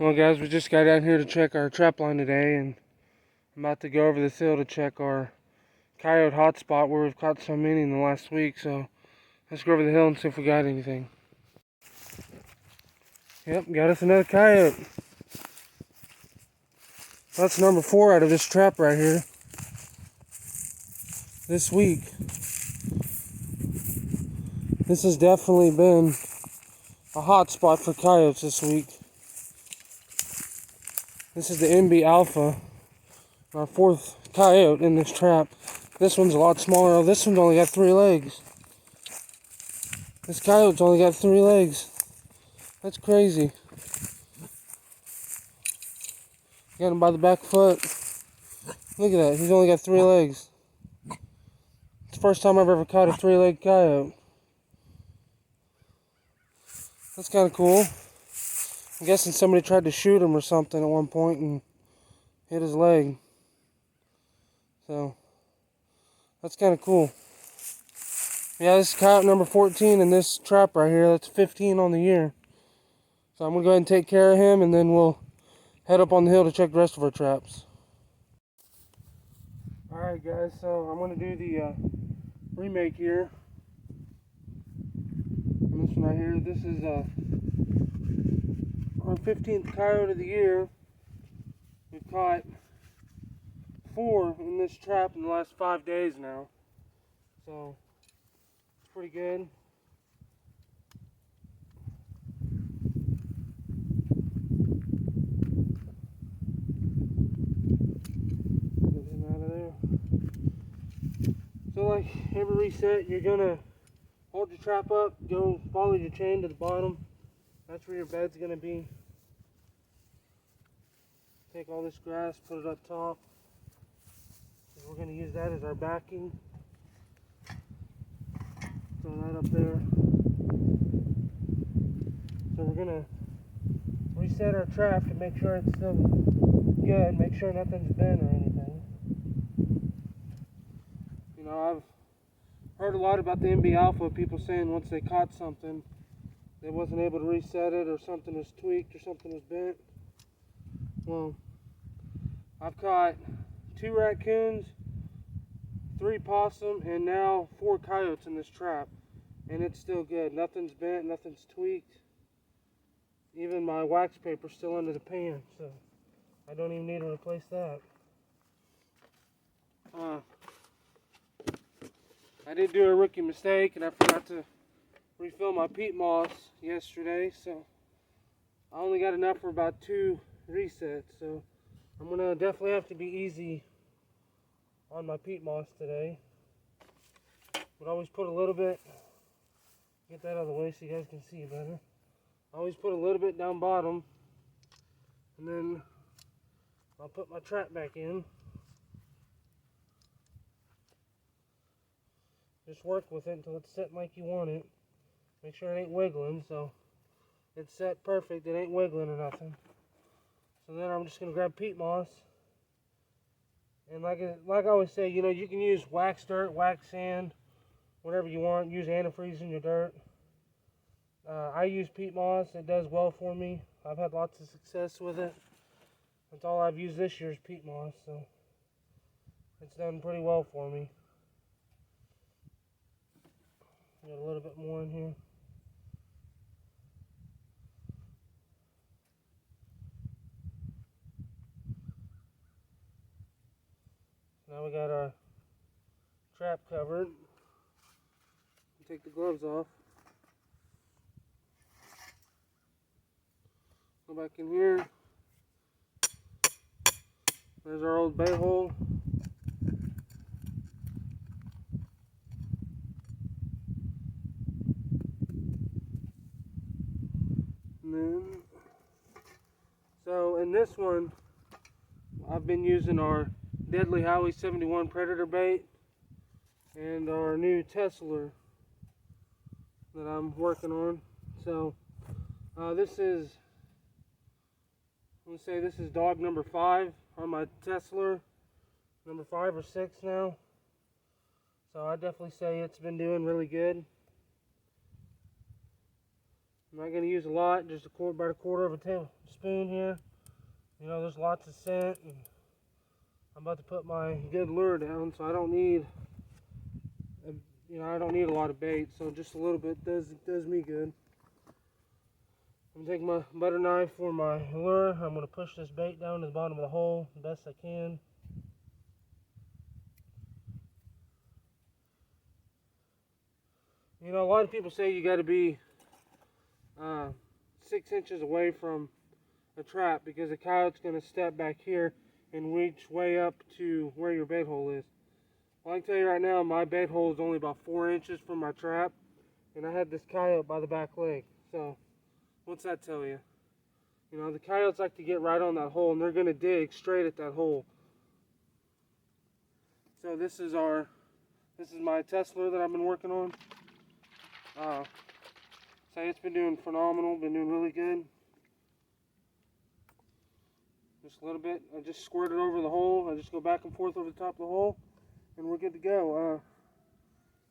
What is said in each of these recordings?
Well guys, we just got down here to check our trap line today, and I'm about to go over this hill to check our coyote hotspot where we've caught so many in the last week. So let's go over the hill and see if we got anything. Yep, got us another coyote. That's number 4 out of this trap right here this week. This has definitely been a hot spot for coyotes this week. This is the MB Alpha, our 4th coyote in this trap. This one's a lot smaller. Oh, this one's only got 3 legs. This coyote's only got 3 legs. That's crazy. Got him by the back foot. Look at that. He's only got 3 legs. It's the first time I've ever caught a 3-legged coyote. That's kind of cool. I'm guessing somebody tried to shoot him or something at one point and hit his leg. So, that's kind of cool. Yeah, this is coyote number 14 in this trap right here. That's 15 on the year. So I'm going to go ahead and take care of him, and then we'll head up on the hill to check the rest of our traps. Alright guys, so I'm going to do the remake here. And this one right here, this is our 15th coyote of the year. We've caught 4 in this trap in the last 5 days now. So, it's pretty good. Get him out of there. So like every reset, you're gonna hold your trap up, go follow your chain to the bottom. That's where your bed's gonna be. Take all this grass, put it up top. We're gonna use that as our backing. Throw that up there. So we're gonna reset our trap to make sure it's still good, make sure nothing's bent or anything. You know, I've heard a lot about the MB Alpha, people saying once they caught something, they wasn't able to reset it, or something was tweaked, or something was bent. Well, I've caught 2 raccoons, 3 possum, and now 4 coyotes in this trap, and it's still good. Nothing's bent, nothing's tweaked. Even my wax paper's still under the pan, so I don't even need to replace that. I did do a rookie mistake, and I forgot to refill my peat moss yesterday, so I only got enough for about 2 resets, so I'm gonna definitely have to be easy on my peat moss today. But always put a little bit, get that out of the way so you guys can see better. I always put a little bit down bottom, and then I'll put my trap back in. Just work with it until it's set like you want it. Make sure it ain't wiggling, so it's set perfect, it ain't wiggling or nothing. So then I'm just gonna grab peat moss, and like I always say, you know, you can use wax dirt, wax sand, whatever you want. Use antifreeze in your dirt. I use peat moss. It does well for me. I've had lots of success with it. That's all I've used this year is peat moss, so it's done pretty well for me. Got a little bit more in here. Now we got our trap covered. Take the gloves off. Go back in here. There's our old bay hole. And then, so in this one, I've been using our Deadly Howie 71 Predator bait and our new Tesla that I'm working on. So this is, let's say this is dog number 5 on my Tesla, number 5 or 6 now. So I definitely say it's been doing really good. I'm not going to use a lot, just about a quarter of a tablespoon here. You know, there's lots of scent, and I'm about to put my good lure down, so I don't need, I don't need a lot of bait, so just a little bit does me good. I'm going to take my butter knife for my lure. I'm going to push this bait down to the bottom of the hole the best I can. You know, a lot of people say you got to be 6 inches away from a trap because the coyote's going to step back here and reach way up to where your bait hole is. Well, I can tell you right now, my bait hole is only about 4 inches from my trap, and I had this coyote by the back leg. So, what's that tell you? You know, the coyotes like to get right on that hole, and they're going to dig straight at that hole. So this is my test lure that I've been working on. Say it's been doing phenomenal, been doing really good. Just a little bit. I just squirt it over the hole. I just go back and forth over the top of the hole, and we're good to go.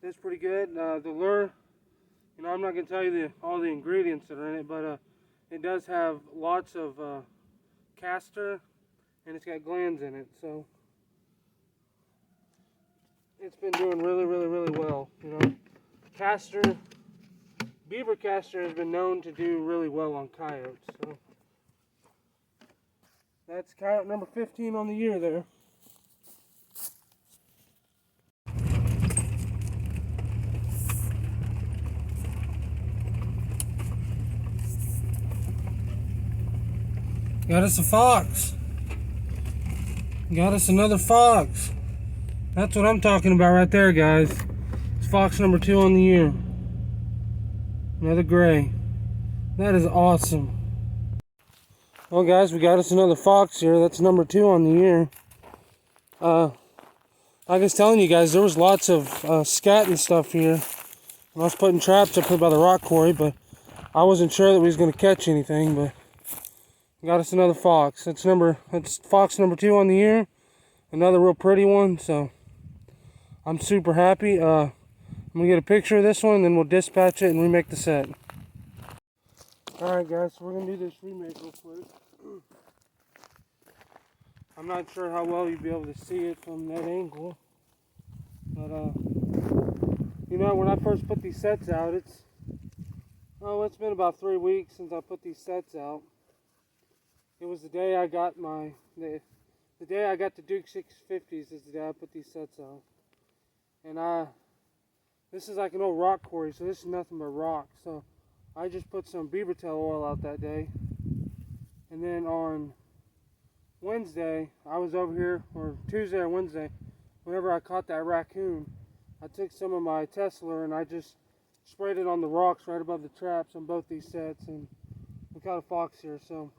It's pretty good. The lure, you know, I'm not going to tell you all the ingredients that are in it, but it does have lots of castor, and it's got glands in it. So it's been doing really, really, really well. You know, beaver castor has been known to do really well on coyotes. So that's coyote number 15 on the year there. Got us a fox. Got us another fox. That's what I'm talking about right there, guys. It's fox number 2 on the year. Another gray. That is awesome. Well, guys, we got us another fox here. That's number 2 on the year. Like I was telling you guys, there was lots of scat and stuff here. I was putting traps up here by the rock quarry, but I wasn't sure that we was going to catch anything. But got us another fox. That's fox number 2 on the year. Another real pretty one. So I'm super happy. I'm gonna get a picture of this one, then we'll dispatch it and remake the set. Alright guys, so we're gonna do this remake real quick. I'm not sure how well you'll be able to see it from that angle, but you know, when I first put these sets out, it's been about 3 weeks since I put these sets out. It was the day I got the day I got the Duke 650s is the day I put these sets out. And this is like an old rock quarry, so this is nothing but rock. So I just put some beaver tail oil out that day. And then on Wednesday, I was over here, or Tuesday or Wednesday, whenever I caught that raccoon, I took some of my test lure and I just sprayed it on the rocks right above the traps on both these sets, and we caught a fox here. So,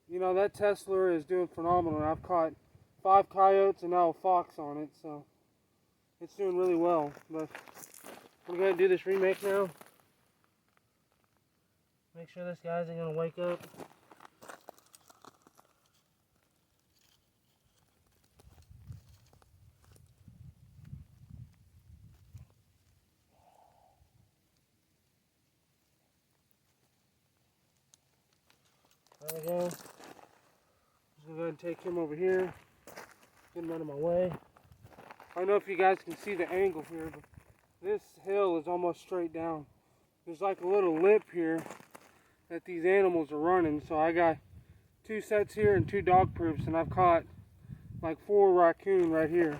you know, that test lure is doing phenomenal. I've caught 5 coyotes and now a fox on it, so it's doing really well. But we're going to do this remake now. Make sure this guy isn't going to wake up. There we go. Just going to go ahead and take him over here. Get him out of my way. I don't know if you guys can see the angle here, but this hill is almost straight down. There's like a little lip here that these animals are running. So I got 2 sets here and 2 dog proofs, and I've caught like 4 raccoon right here.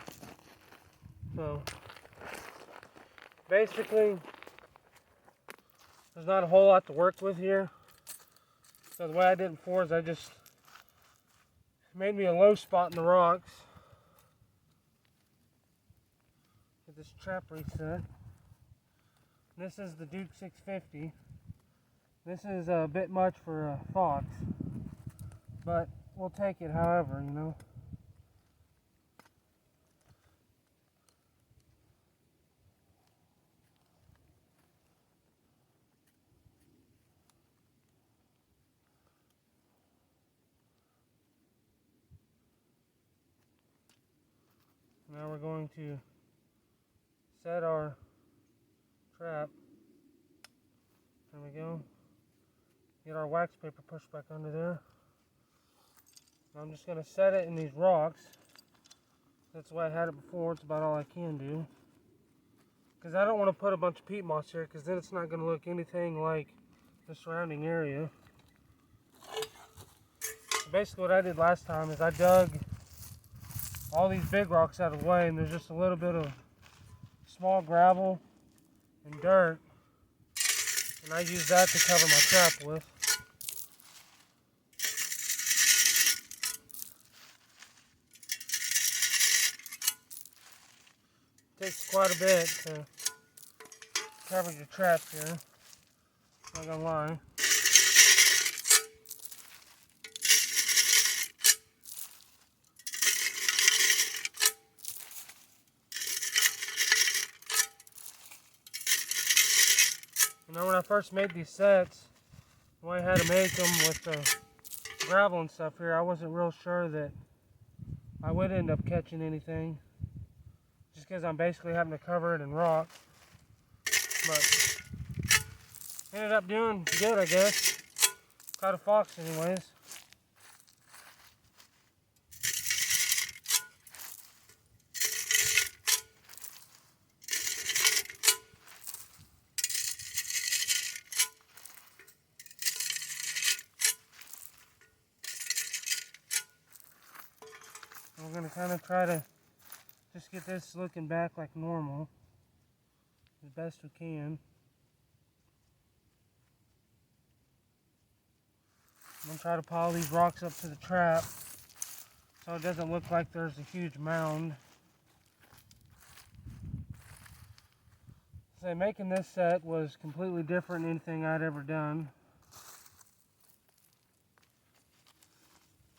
So basically, there's not a whole lot to work with here. So the way I did it before is I just made me a low spot in the rocks. Get this trap reset. This is the Duke 650. This is a bit much for a fox, but we'll take it however, you know. Now we're going to set our trap. There we go. Get our wax paper pushed back under there. I'm just going to set it in these rocks. That's the way I had it before. It's about all I can do. Because I don't want to put a bunch of peat moss here, because then it's not going to look anything like the surrounding area. So basically what I did last time is I dug all these big rocks out of the way, and there's just a little bit of small gravel and dirt, and I use that to cover my trap with. Takes quite a bit to cover your trap here, not gonna lie. You know, when I first made these sets, the way I had to make them with the gravel and stuff here, I wasn't real sure that I would end up catching anything, just because I'm basically having to cover it in rock. But ended up doing good, I guess. Caught a fox anyways. We're going to kind of try to just get this looking back like normal as best we can. I'm going to try to pile these rocks up to the trap so it doesn't look like there's a huge mound. So making this set was completely different than anything I'd ever done.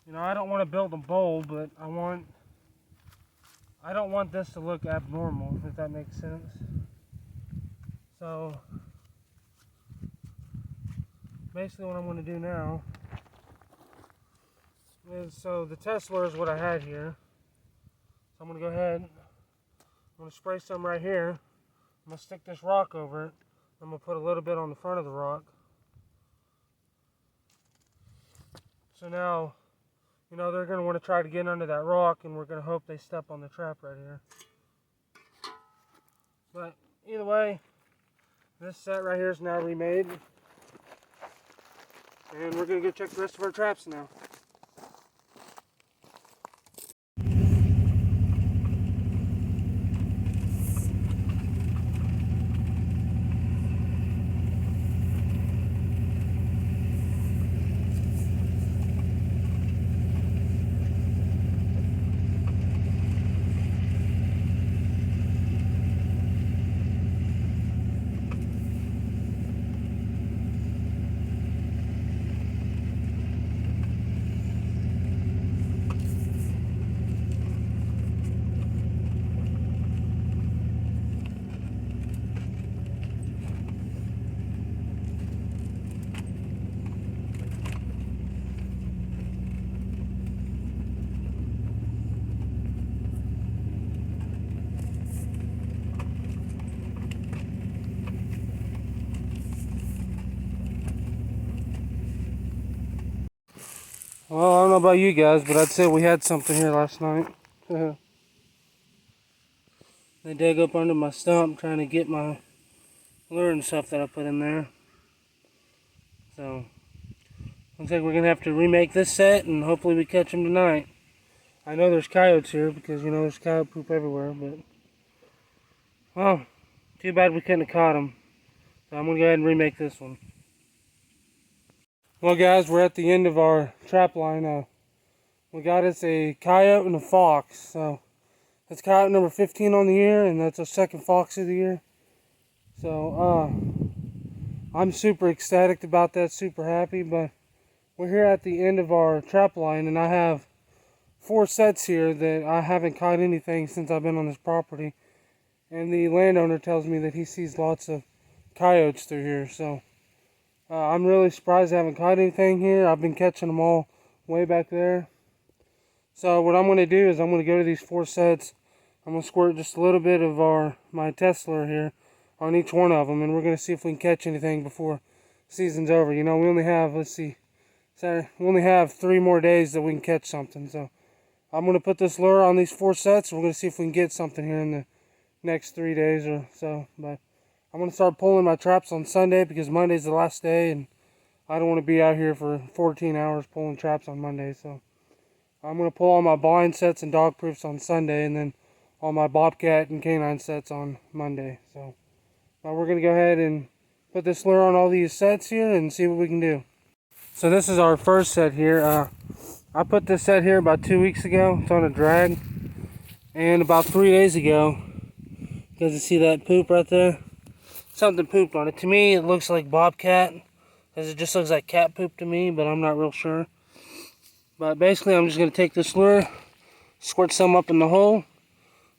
You know, I don't want to build them bold, but I don't want this to look abnormal, if that makes sense. So basically what I'm going to do now is, so the Tesla is what I had here. So I'm going to go ahead, I'm going to spray some right here. I'm going to stick this rock over it. I'm going to put a little bit on the front of the rock. So now, you know, they're going to want to try to get under that rock, and we're going to hope they step on the trap right here. But either way, this set right here is now remade. And we're going to go check the rest of our traps now. Well, I don't know about you guys, but I'd say we had something here last night. They dug up under my stump trying to get my lure and stuff that I put in there. So, looks like we're going to have to remake this set, and hopefully we catch them tonight. I know there's coyotes here because, you know, there's coyote poop everywhere, but, well, too bad we couldn't have caught them. So I'm going to go ahead and remake this one. Well, guys, we're at the end of our trap line. We got us a coyote and a fox. So that's coyote number 15 on the year, and that's our second fox of the year. So I'm super ecstatic about that, super happy. But we're here at the end of our trap line, and I have 4 sets here that I haven't caught anything since I've been on this property. And the landowner tells me that he sees lots of coyotes through here. So I'm really surprised I haven't caught anything here. I've been catching them all way back there. So what I'm going to do is I'm going to go to these 4 sets. I'm going to squirt just a little bit of my Tesla here on each one of them, and we're going to see if we can catch anything before season's over. You know, we only have, let's see, Saturday, we only have 3 more days that we can catch something. So I'm going to put this lure on these 4 sets. We're going to see if we can get something here in the next 3 days or so. But I'm going to start pulling my traps on Sunday because Monday's the last day, and I don't want to be out here for 14 hours pulling traps on Monday. So I'm going to pull all my blind sets and dog proofs on Sunday, and then all my bobcat and canine sets on Monday. So we're going to go ahead and put this lure on all these sets here and see what we can do. So this is our first set here. I put this set here about 2 weeks ago. It's on a drag. And about 3 days ago, you guys can see that poop right there? Something pooped on it. To me, it looks like bobcat, as it just looks like cat poop to me, but I'm not real sure. But basically, I'm just going to take this lure, squirt some up in the hole.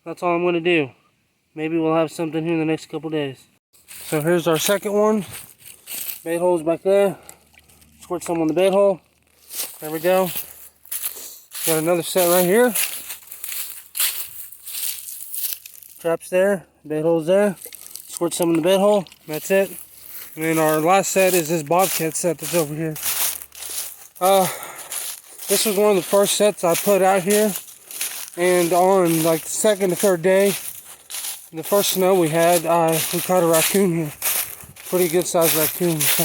That's all I'm going to do. Maybe we'll have something here in the next couple days. So here's our second one. Bait hole's back there. Squirt some on the bait hole. There we go. Got another set right here. Traps there. Bait hole's there. Squirt some in the bait hole. That's it. And then our last set is this bobcat set that's over here. This was one of the first sets I put out here. And on like the second or third day, the first snow we had, we caught a raccoon here. Pretty good sized raccoon. So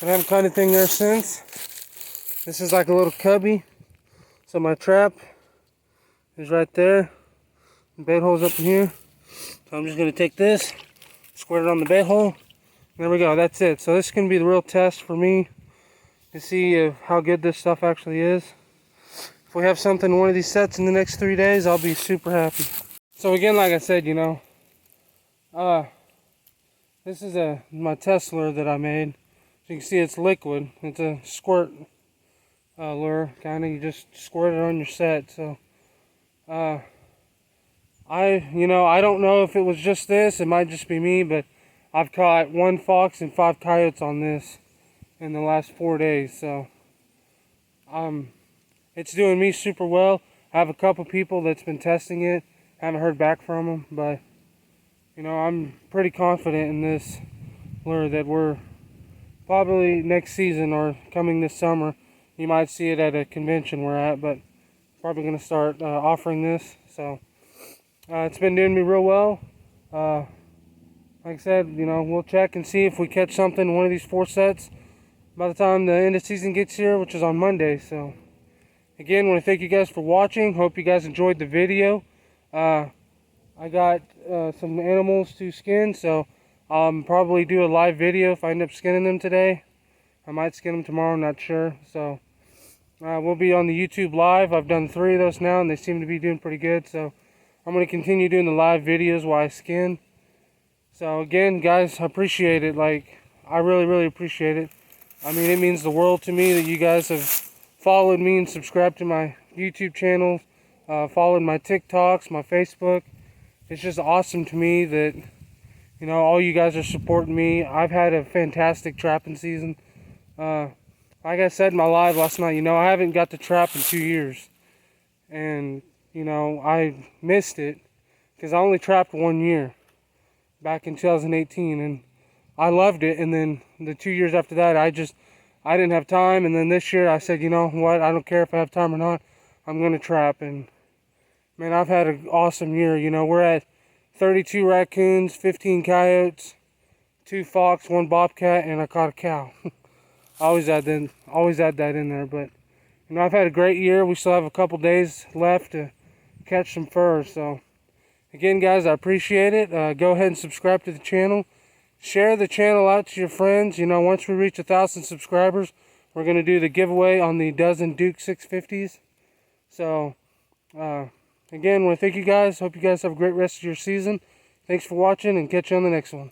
I haven't caught anything there since. This is like a little cubby. So my trap is right there. The bait hole's up in here. So I'm just going to take this, squirt it on the bait hole. There we go, that's it. So this is going to be the real test for me to see how good this stuff actually is. If we have something in one of these sets in the next 3 days, I'll be super happy. So again, like I said, you know, this is my test lure that I made. So you can see it's liquid. It's a squirt lure, kind of. You just squirt it on your set. So I don't know if it was just this. It might just be me, but I've caught 1 fox and 5 coyotes on this in the last 4 days. So it's doing me super well. I have a couple people that's been testing it. Haven't heard back from them, but you know, I'm pretty confident in this lure that we're probably next season or coming this summer. You might see it at a convention we're at, but probably going to start offering this. So it's been doing me real well. Like I said, you know, we'll check and see if we catch something in one of these 4 sets by the time the end of season gets here, which is on Monday. So again, I want to thank you guys for watching. Hope you guys enjoyed the video. I got some animals to skin, so I'll probably do a live video if I end up skinning them today. I might skin them tomorrow, not sure. So we'll be on the YouTube live. I've done 3 of those now, and they seem to be doing pretty good. So I'm going to continue doing the live videos while I skin. So again, guys, I appreciate it. Like, I really, really appreciate it. I mean, it means the world to me that you guys have followed me and subscribed to my YouTube channel, followed my TikToks, my Facebook. It's just awesome to me that, you know, all you guys are supporting me. I've had a fantastic trapping season. Like I said in my live last night, you know, I haven't got to trap in 2 years. And, you know, I missed it because I only trapped 1 year back in 2018. And I loved it. And then the 2 years after that, I didn't have time. And then this year I said, you know what, I don't care if I have time or not. I'm going to trap. And man, I've had an awesome year. You know, we're at 32 raccoons, 15 coyotes, 2 fox, 1 bobcat, and I caught a cow. I always add that in there. But you know, I've had a great year. We still have a couple days left to catch some fur. So again, guys, I appreciate it. Go ahead and subscribe to the channel. Share the channel out to your friends. You know, once we reach 1,000 subscribers, we're going to do the giveaway on the dozen Duke 650s. So again, I want to thank you guys. Hope you guys have a great rest of your season. Thanks for watching, and catch you on the next one.